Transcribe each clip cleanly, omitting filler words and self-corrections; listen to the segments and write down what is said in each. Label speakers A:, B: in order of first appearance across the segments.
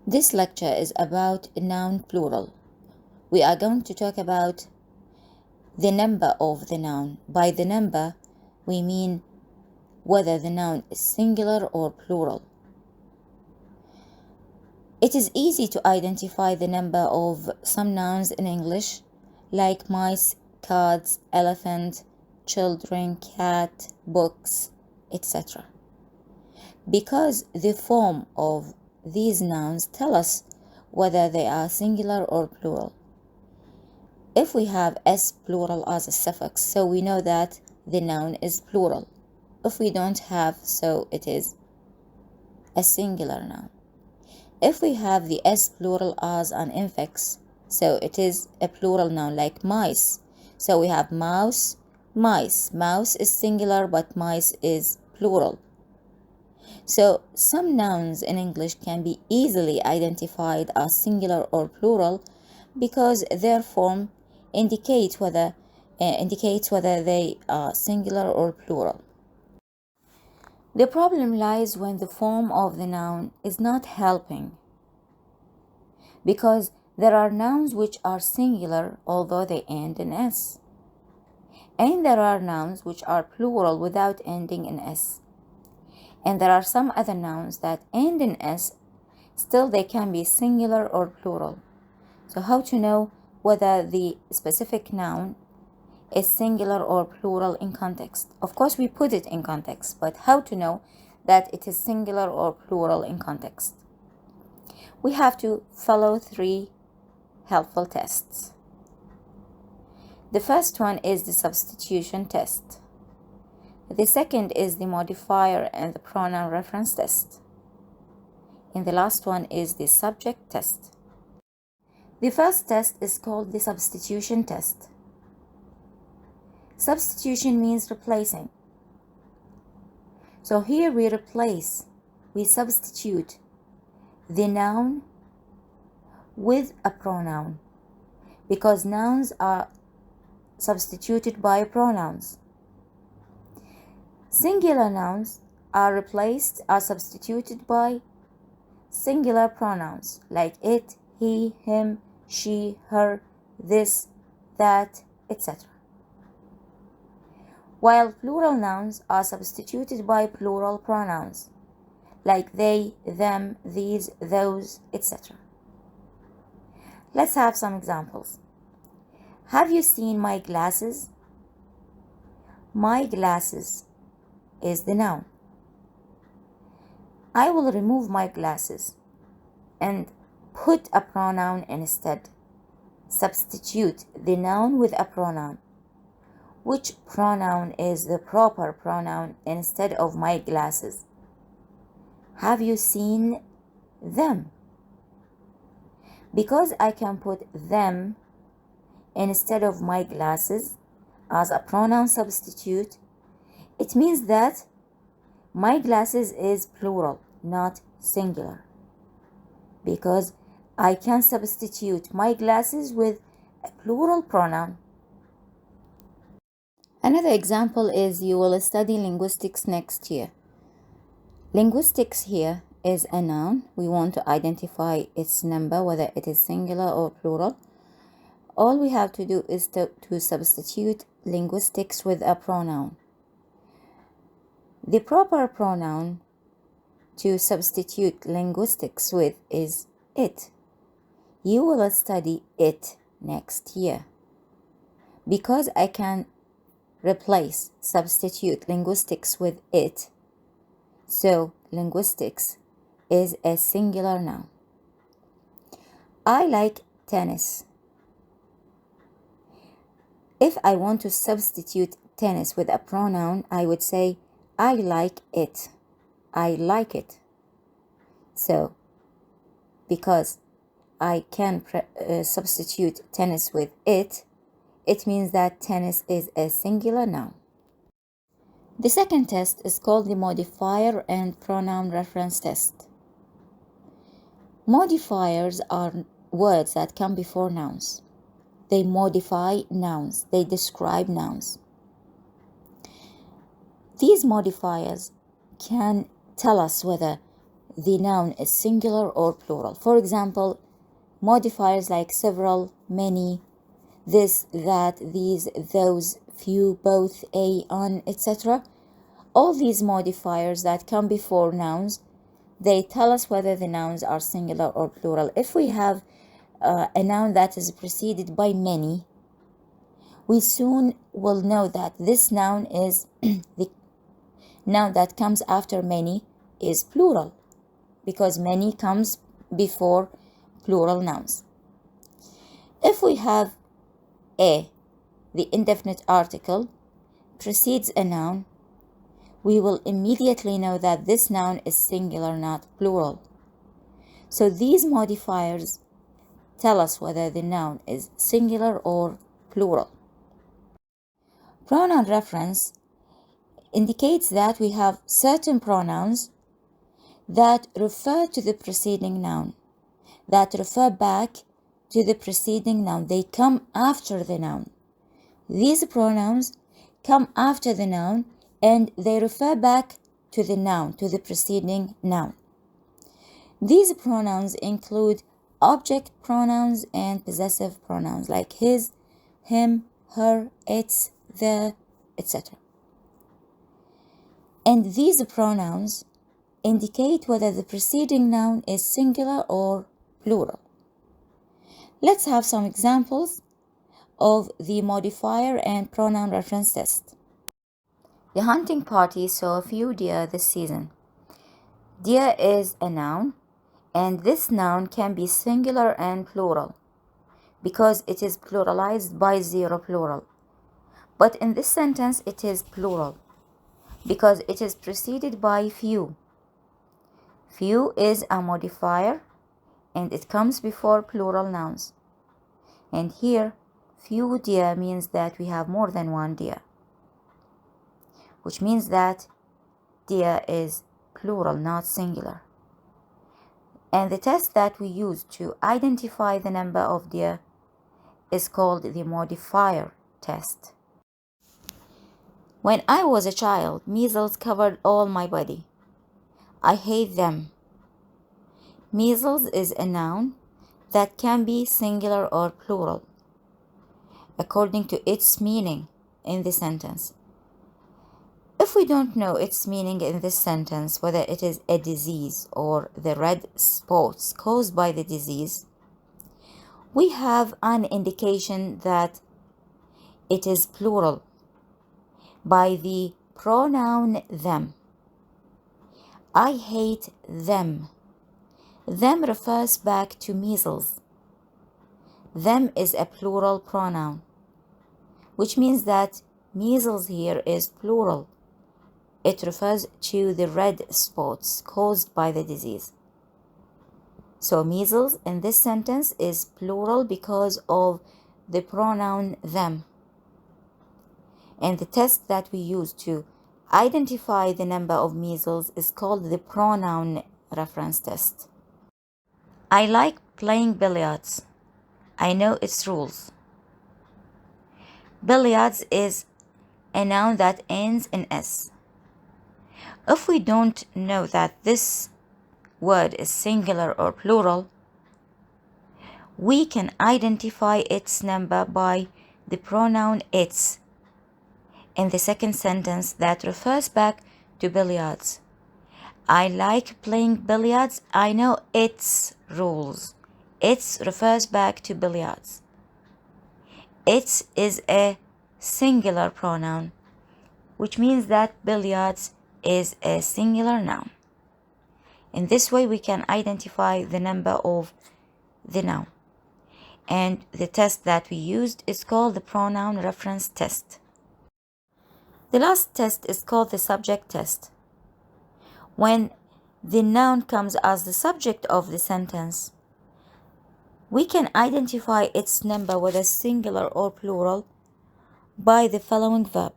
A: This lecture is about noun plural. We are going to talk about the number of the noun. By the number, we mean whether the noun is singular or plural. It is easy to identify the number of some nouns in English, like mice, cats, elephant, children, cat, books, etc. Because the form of these nouns tell us whether they are singular or plural. If we have s plural as a suffix, so we know that the noun is plural. If we don't have, so it is a singular noun. If we have the s plural as an infix, so it is a plural noun, like mice. So we have mouse, mice. Mouse is singular, but mice is plural. So some nouns in English can be easily identified as singular or plural because their form indicates whether they are singular or plural. The problem lies when the form of the noun is not helping, because there are nouns which are singular although they end in s, and there are nouns which are plural without ending in s. And there are some other nouns that end in s, still they can be singular or plural. So how to know whether the specific noun is singular or plural in context? Of course, we put it in context, but how to know that it is singular or plural in context? We have to follow 3 helpful tests. The first one is the substitution test. The second is the modifier and the pronoun reference test. And the last one is the subject test. The first test is called the substitution test. Substitution means replacing. So here we substitute the noun with a pronoun, because nouns are substituted by pronouns. Singular nouns are substituted by singular pronouns, like it, he, him, she, her, this, that, etc. While plural nouns are substituted by plural pronouns, like they, them, these, those, etc. Let's have some examples. Have you seen my glasses? My glasses is the noun. I will remove my glasses and put a pronoun instead. Substitute the noun with a pronoun. Which pronoun is the proper pronoun instead of my glasses? Have you seen them? Because I can put them instead of my glasses as a pronoun substitute, it means that my glasses is plural, not singular, because I can substitute my glasses with a plural pronoun. Another example is you will study linguistics next year. Linguistics here is a noun. We want to identify its number, whether it is singular or plural. All we have to do is to substitute linguistics with a pronoun. The proper pronoun to substitute linguistics with is it. You will study it next year. Because I can substitute linguistics with it, so linguistics is a singular noun. I like tennis. If I want to substitute tennis with a pronoun, I would say I like it. I like it. So, because I can substitute tennis with it, it means that tennis is a singular noun. The second test is called the modifier and pronoun reference test. Modifiers are words that come before nouns. They modify nouns. They describe nouns. These modifiers can tell us whether the noun is singular or plural. For example, modifiers like several, many, this, that, these, those, few, both, a, on, etc. All these modifiers that come before nouns, they tell us whether the nouns are singular or plural. If we have a noun that is preceded by many, we soon will know that this noun is the noun that comes after many is plural, because many comes before plural nouns. If we have a, the indefinite article, precedes a noun, we will immediately know that this noun is singular, not plural. So these modifiers tell us whether the noun is singular or plural. Pronoun reference indicates that we have certain pronouns that refer to the preceding noun, that refer back to the preceding noun. They come after the noun. These pronouns come after the noun and they refer back to the noun, to the preceding noun. These pronouns include object pronouns and possessive pronouns like his, him, her, its, the, etc. And these pronouns indicate whether the preceding noun is singular or plural. Let's have some examples of the modifier and pronoun reference test. The hunting party saw a few deer this season. Deer is a noun, and this noun can be singular and plural because it is pluralized by zero plural. But in this sentence, it is plural because it is preceded by few. Few is a modifier and it comes before plural nouns. And here, few deer means that we have more than one deer, which means that deer is plural, not singular. And the test that we use to identify the number of deer is called the Modifier Test. When I was a child, measles covered all my body. I hate them. Measles is a noun that can be singular or plural according to its meaning in the sentence. If we don't know its meaning in this sentence, whether it is a disease or the red spots caused by the disease, we have an indication that it is plural by the pronoun them. I hate them. Them refers back to measles. Them is a plural pronoun, which means that measles here is plural. It refers to the red spots caused by the disease. So measles in this sentence is plural because of the pronoun them. And the test that we use to identify the number of measles is called the pronoun reference test. I like playing billiards. I know its rules. Billiards is a noun that ends in S. If we don't know that this word is singular or plural, we can identify its number by the pronoun its in the second sentence that refers back to billiards. I like playing billiards. I know its rules. Its refers back to billiards. Its is a singular pronoun, which means that billiards is a singular noun. In this way, we can identify the number of the noun. And the test that we used is called the pronoun reference test. The last test is called the subject test. When the noun comes as the subject of the sentence, we can identify its number, whether singular or plural, by the following verb.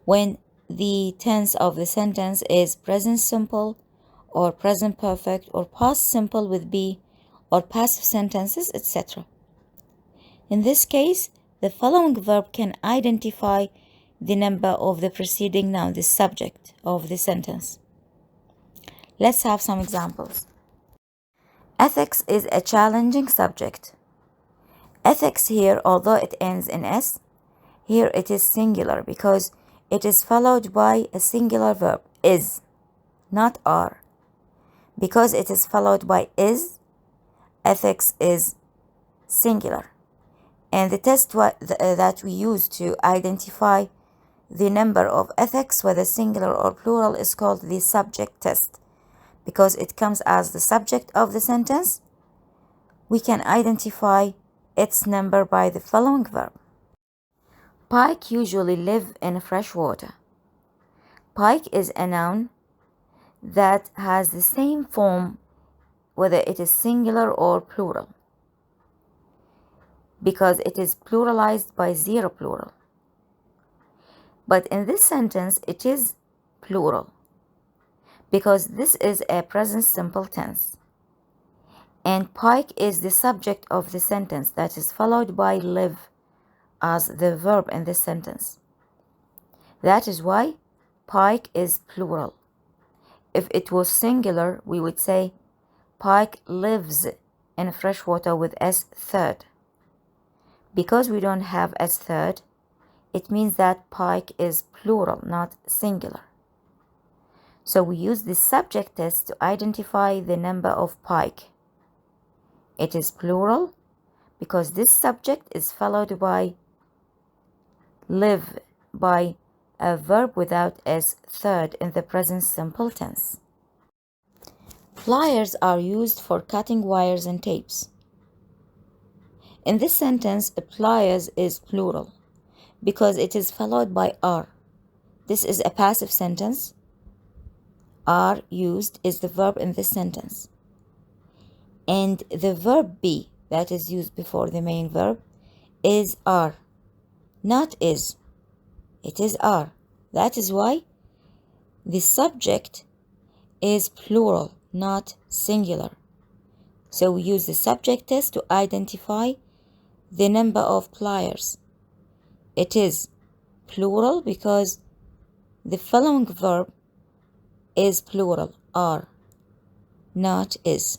A: When the tense of the sentence is present simple or present perfect or past simple with be or passive sentences, etc. In this case, the following verb can identify the number of the preceding noun, the subject of the sentence. Let's have some examples. Ethics is a challenging subject. Ethics here, although it ends in S, here it is singular because it is followed by a singular verb, is, not are. Because it is followed by is, ethics is singular. And the test that we use to identify the number of ethics, whether singular or plural, is called the subject test. Because it comes as the subject of the sentence, we can identify its number by the following verb. Pike usually live in fresh water. Pike is a noun that has the same form whether it is singular or plural, because it is pluralized by zero plural. But in this sentence, it is plural because this is a present simple tense. And Pike is the subject of the sentence that is followed by live as the verb in this sentence. That is why Pike is plural. If it was singular, we would say Pike lives in fresh water with S third. Because we don't have S third, it means that Pike is plural, not singular. So we use the subject test to identify the number of Pike. It is plural because this subject is followed by live, by a verb without S third in the present simple tense. Pliers are used for cutting wires and tapes. In this sentence, pliers is plural because it is followed by are. This is a passive sentence. Are used is the verb in this sentence. And the verb be that is used before the main verb is are, not is. It is are. That is why the subject is plural, not singular. So we use the subject test to identify the number of pliers. It is plural because the following verb is plural, are, not is.